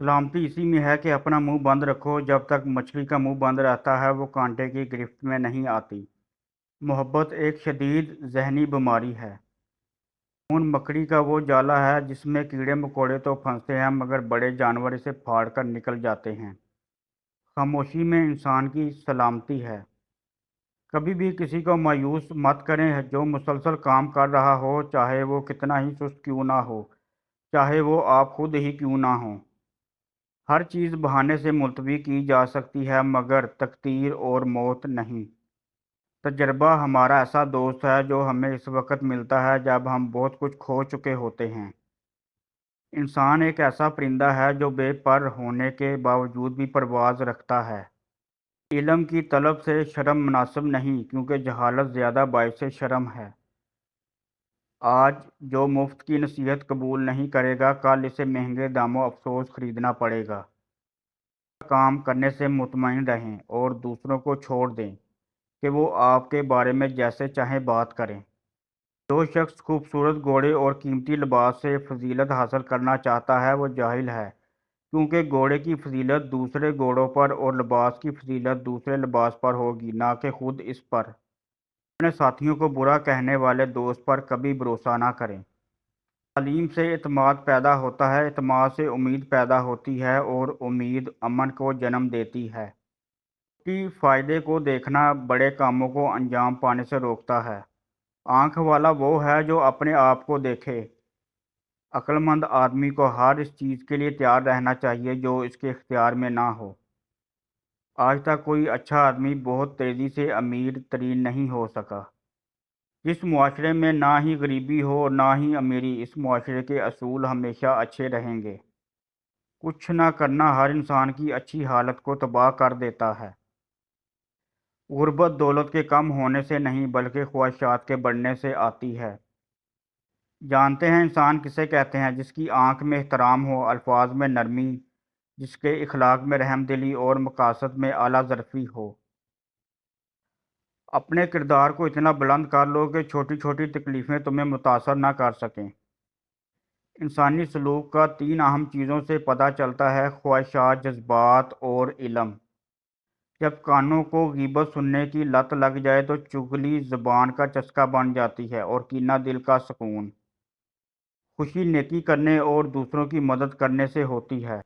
सलामती इसी में है कि अपना मुंह बंद रखो। जब तक मछली का मुंह बंद रहता है वो कांटे की गिरफ्त में नहीं आती। मोहब्बत एक शदीद जहनी बीमारी है। खून मकड़ी का वो जाला है जिसमें कीड़े मकोड़े तो फंसते हैं मगर बड़े जानवर इसे फाड़ कर निकल जाते हैं। खामोशी में इंसान की सलामती है। कभी भी किसी को मायूस मत करें जो मुसलसल काम कर रहा हो, चाहे वो कितना ही सुस्त क्यों ना हो, चाहे वो आप खुद ही क्यों ना हो। हर चीज़ बहाने से मुलतवी की जा सकती है मगर तकदीर और मौत नहीं। तजर्बा हमारा ऐसा दोस्त है जो हमें इस वक्त मिलता है जब हम बहुत कुछ खो चुके होते हैं। इंसान एक ऐसा परिंदा है जो बेपर होने के बावजूद भी परवाज़ रखता है। इल्म की तलब से शर्म मुनासिब नहीं क्योंकि जहालत ज़्यादा बाइस शर्म है। आज जो मुफ्त की नसीहत कबूल नहीं करेगा कल इसे महंगे दामों अफसोस खरीदना पड़ेगा। काम करने से मुतमईन रहें और दूसरों को छोड़ दें कि वो आपके बारे में जैसे चाहें बात करें। जो शख्स खूबसूरत घोड़े और कीमती लिबास से फजीलत हासिल करना चाहता है वो जाहिल है, क्योंकि घोड़े की फजीलत दूसरे घोड़ों पर और लिबास की फजीलत दूसरे लिबास पर होगी, ना कि खुद इस पर। अपने साथियों को बुरा कहने वाले दोस्त पर कभी भरोसा ना करें। तालीम से इत्मीद पैदा होता है, इत्मीद से उम्मीद पैदा होती है और उम्मीद अमन को जन्म देती है। कि फ़ायदे को देखना बड़े कामों को अंजाम पाने से रोकता है। आंख वाला वो है जो अपने आप को देखे। अक्लमंद आदमी को हर इस चीज़ के लिए तैयार रहना चाहिए जो इसके इख्तियार में ना हो। आज तक कोई अच्छा आदमी बहुत तेज़ी से अमीर तरीन नहीं हो सका। जिस मुआशरे में ना ही गरीबी हो और ना ही अमीरी, इस मुआशरे के असूल हमेशा अच्छे रहेंगे। कुछ ना करना हर इंसान की अच्छी हालत को तबाह कर देता है। गुर्बत दौलत के कम होने से नहीं बल्कि ख्वाहिशात के बढ़ने से आती है। जानते हैं इंसान किसे कहते हैं? जिसकी आंख में एहतराम हो, अल्फाज में नरमी, जिसके इखलाक में रहमदिली और मकासद में आला ज़रफ़ी हो। अपने किरदार को इतना बुलंद कर लो कि छोटी छोटी तकलीफ़ें तुम्हें मुतासर ना कर सकें। इंसानी सलूक का तीन अहम चीज़ों से पता चलता है: ख्वाहिशात, जज्बात और इल्म। जब कानों को गीबत सुनने की लत लग जाए तो चुगली ज़ुबान का चस्का बन जाती है और कीना दिल का सुकून। खुशी नेकी करने और दूसरों की मदद करने से होती है।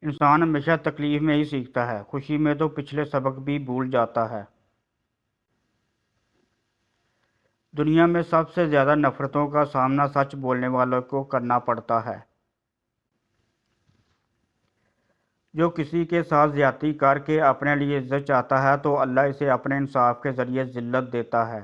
इंसान हमेशा तकलीफ में ही सीखता है, खुशी में तो पिछले सबक भी भूल जाता है। दुनिया में सबसे ज़्यादा नफ़रतों का सामना सच बोलने वालों को करना पड़ता है। जो किसी के साथ ज़्यादती करके अपने लिए इज्जत चाहता है तो अल्लाह इसे अपने इंसाफ के ज़रिए ज़िल्लत देता है।